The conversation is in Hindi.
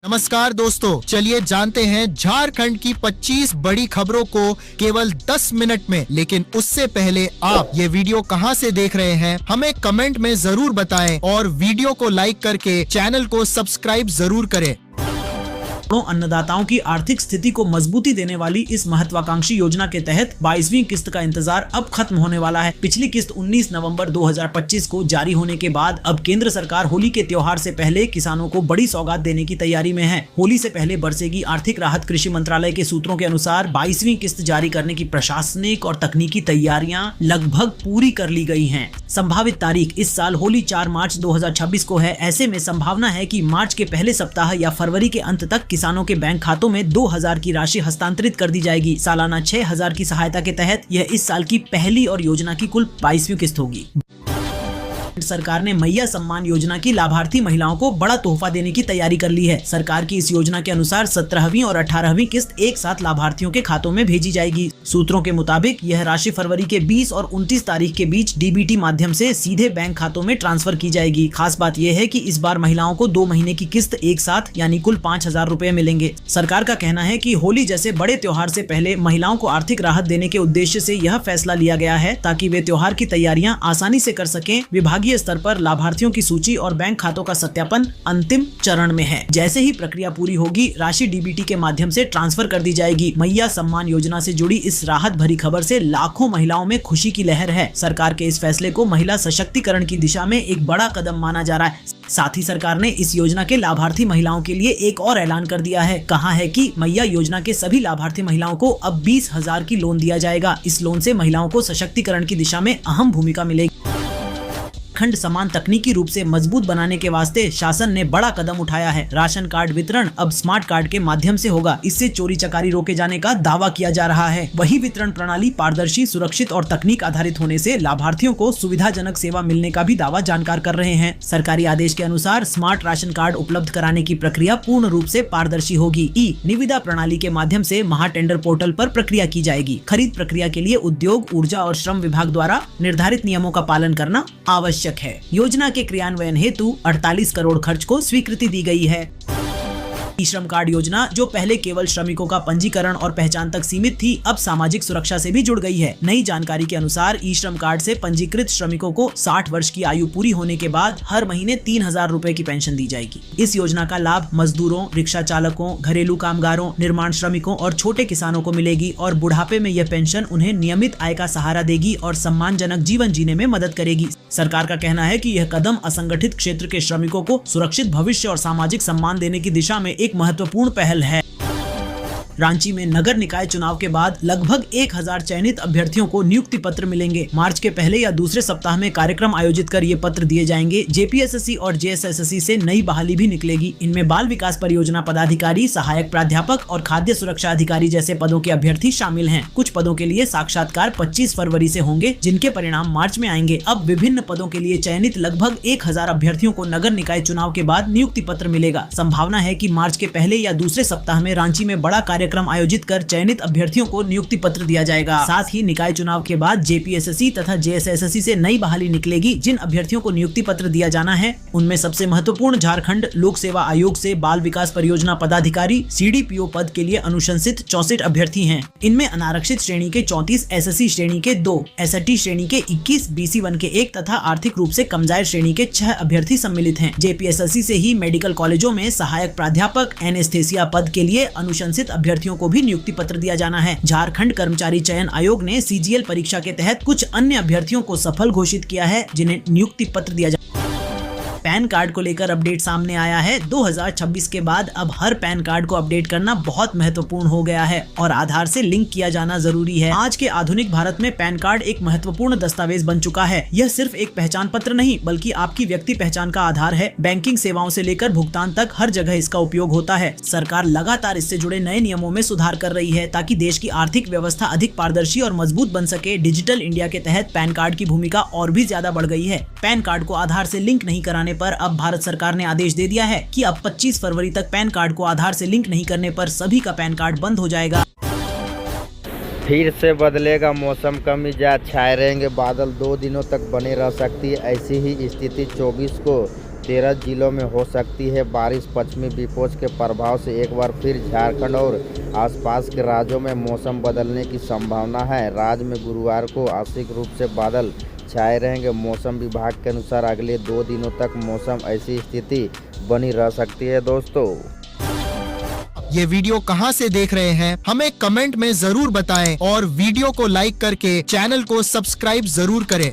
नमस्कार दोस्तों, चलिए जानते हैं झारखंड की 25 बड़ी खबरों को केवल 10 मिनट में। लेकिन उससे पहले आप ये वीडियो कहां से देख रहे हैं हमें कमेंट में जरूर बताएं और वीडियो को लाइक करके चैनल को सब्सक्राइब जरूर करें। अन्नदाताओं की आर्थिक स्थिति को मजबूती देने वाली इस महत्वाकांक्षी योजना के तहत 22वीं किस्त का इंतजार अब खत्म होने वाला है। पिछली किस्त 19 नवंबर 2025 को जारी होने के बाद अब केंद्र सरकार होली के त्योहार से पहले किसानों को बड़ी सौगात देने की तैयारी में है। होली से पहले बरसेगी आर्थिक राहत। कृषि मंत्रालय के सूत्रों के अनुसार 22वीं किस्त जारी करने की प्रशासनिक और तकनीकी तैयारियां लगभग पूरी कर ली गई हैं। संभावित तारीख इस साल होली 4 मार्च 2026 को है। ऐसे में संभावना है कि मार्च के पहले सप्ताह या फरवरी के अंत तक किसानों के बैंक खातों में 2000 की राशि हस्तांतरित कर दी जाएगी। सालाना 6000 की सहायता के तहत यह इस साल की पहली और योजना की कुल 22वीं किस्त होगी। सरकार ने मैया सम्मान योजना की लाभार्थी महिलाओं को बड़ा तोहफा देने की तैयारी कर ली है। सरकार की इस योजना के अनुसार 17वीं और 18वीं किस्त एक साथ लाभार्थियों के खातों में भेजी जाएगी। सूत्रों के मुताबिक यह राशि फरवरी के 20 और 29 तारीख के बीच डीबीटी माध्यम से सीधे बैंक खातों में ट्रांसफर की जाएगी। खास बात यह है कि इस बार महिलाओं को 2 महीने की किस्त एक साथ यानी कुल 5000 रुपए मिलेंगे। सरकार का कहना है कि होली जैसे बड़े त्योहार से पहले महिलाओं को आर्थिक राहत देने के उद्देश्य से यह फैसला लिया गया है ताकि वे त्योहार की तैयारियां आसानी से कर सकें। विभागीय स्तर पर लाभार्थियों की सूची और बैंक खातों का सत्यापन अंतिम चरण में है। जैसे ही प्रक्रिया पूरी होगी, राशि डीबीटी के माध्यम से ट्रांसफर कर दी जाएगी। मैया सम्मान योजना से जुड़ी इस राहत भरी खबर से लाखों महिलाओं में खुशी की लहर है। सरकार के इस फैसले को महिला सशक्तिकरण की दिशा में एक बड़ा कदम माना जा रहा है। साथ ही सरकार ने इस योजना के लाभार्थी महिलाओं के लिए एक और ऐलान कर दिया है। कहा है कि मैया योजना के सभी लाभार्थी महिलाओं को अब 20,000 की लोन दिया जाएगा। इस लोन से महिलाओं को सशक्तिकरण की दिशा में अहम भूमिका मिलेगी। खंड समान तकनीकी रूप से मजबूत बनाने के वास्ते शासन ने बड़ा कदम उठाया है। राशन कार्ड वितरण अब स्मार्ट कार्ड के माध्यम से होगा। इससे चोरी चकारी रोके जाने का दावा किया जा रहा है। वही वितरण प्रणाली पारदर्शी, सुरक्षित और तकनीक आधारित होने से लाभार्थियों को सुविधाजनक सेवा मिलने का भी दावा जानकार कर रहे हैं। सरकारी आदेश के अनुसार स्मार्ट राशन कार्ड उपलब्ध कराने की प्रक्रिया पूर्ण रूप से पारदर्शी होगी। ई निविदा प्रणाली के माध्यम से महा टेंडर पोर्टल पर प्रक्रिया की जाएगी। खरीद प्रक्रिया के लिए उद्योग, ऊर्जा और श्रम विभाग द्वारा निर्धारित नियमों का पालन करना आवश्यक है। योजना के क्रियान्वयन हेतु 48 करोड़ खर्च को स्वीकृति दी गई है। ई श्रम कार्ड योजना, जो पहले केवल श्रमिकों का पंजीकरण और पहचान तक सीमित थी, अब सामाजिक सुरक्षा से भी जुड़ गई है। नई जानकारी के अनुसार ई श्रम कार्ड से पंजीकृत श्रमिकों को 60 वर्ष की आयु पूरी होने के बाद हर महीने 3000 रुपए की पेंशन दी जाएगी। इस योजना का लाभ मजदूरों, रिक्शा चालकों, घरेलू कामगारों, निर्माण श्रमिकों और छोटे किसानों को मिलेगी और बुढ़ापे में यह पेंशन उन्हें नियमित आय का सहारा देगी और सम्मानजनक जीवन जीने में मदद करेगी। सरकार का कहना है कि यह कदम असंगठित क्षेत्र के श्रमिकों को सुरक्षित भविष्य और सामाजिक सम्मान देने की दिशा में एक महत्वपूर्ण पहल है। रांची में नगर निकाय चुनाव के बाद लगभग 1000 चयनित अभ्यर्थियों को नियुक्ति पत्र मिलेंगे। मार्च के पहले या दूसरे सप्ताह में कार्यक्रम आयोजित कर ये पत्र दिए जाएंगे। जेपीएसएससी और जेएसएससी से नई बहाली भी निकलेगी। इनमें बाल विकास परियोजना पदाधिकारी, सहायक प्राध्यापक और खाद्य सुरक्षा अधिकारी जैसे पदों के अभ्यर्थी शामिल हैं। कुछ पदों के लिए साक्षात्कार 25 फरवरी से होंगे, जिनके परिणाम मार्च में आएंगे। अब विभिन्न पदों के लिए चयनित लगभग 1000 अभ्यर्थियों को नगर निकाय चुनाव के बाद नियुक्ति पत्र मिलेगा। संभावना है कि मार्च के पहले या दूसरे सप्ताह में रांची में बड़ा कार्यक्रम आयोजित कर चयनित अभ्यर्थियों को नियुक्ति पत्र दिया जाएगा। साथ ही निकाय चुनाव के बाद जेपीएसएससी तथा जेएसएससी से नई बहाली निकलेगी। जिन अभ्यर्थियों को नियुक्ति पत्र दिया जाना है, उनमें सबसे महत्वपूर्ण झारखंड लोक सेवा आयोग से बाल विकास परियोजना पदाधिकारी सीडीपीओ पद के लिए अनुशंसित 64 अभ्यर्थी हैं। इनमें अनारक्षित श्रेणी के 34, एसएससी श्रेणी के 2, एसटी श्रेणी के 21, BC1 के 1 तथा आर्थिक रूप से कमजोर श्रेणी के 6 अभ्यर्थी सम्मिलित हैं। जेपीएसएससी से ही मेडिकल कॉलेजों में सहायक प्राध्यापक, एनेस्थेसिया पद के लिए अनुशंसित अभ्यर्थियों को भी नियुक्ति पत्र दिया जाना है। झारखंड कर्मचारी चयन आयोग ने सीजीएल परीक्षा के तहत कुछ अन्य अभ्यर्थियों को सफल घोषित किया है, जिन्हें नियुक्ति पत्र दिया जाए। पैन कार्ड को लेकर अपडेट सामने आया है। 2026 के बाद अब हर पैन कार्ड को अपडेट करना बहुत महत्वपूर्ण हो गया है और आधार से लिंक किया जाना जरूरी है। आज के आधुनिक भारत में पैन कार्ड एक महत्वपूर्ण दस्तावेज बन चुका है। यह सिर्फ एक पहचान पत्र नहीं, बल्कि आपकी व्यक्ति पहचान का आधार है। बैंकिंग सेवाओं से लेकर भुगतान तक हर जगह इसका उपयोग होता है। सरकार लगातार इससे जुड़े नए नियमों में सुधार कर रही है ताकि देश की आर्थिक व्यवस्था अधिक पारदर्शी और मजबूत बन सके। डिजिटल इंडिया के तहत पैन कार्ड की भूमिका और भी ज्यादा बढ़ गई है। पैन कार्ड को आधार से लिंक नहीं कराने पर अब भारत सरकार ने आदेश दे दिया है कि अब 25 फरवरी तक पैन कार्ड को आधार से लिंक नहीं करने पर सभी का पैन कार्ड बंद हो जाएगा। फिर से बदलेगा मौसम का मिजाज, छाए रहेंगे बादल, 2 दिनों तक बने रह सकती है ऐसी ही स्थिति। 24 को 13 जिलों में हो सकती है बारिश। पश्चिमी विक्षोभ के प्रभाव से एक बार फिर झारखंड और आसपास के राज्यों में मौसम बदलने की संभावना है। राज्य में गुरुवार को आंशिक रूप से बादल छाए रहेंगे। मौसम विभाग के अनुसार अगले 2 दिनों तक मौसम ऐसी स्थिति बनी रह सकती है। दोस्तों, ये वीडियो कहां से देख रहे हैं हमें कमेंट में जरूर बताएं और वीडियो को लाइक करके चैनल को सब्सक्राइब जरूर करें।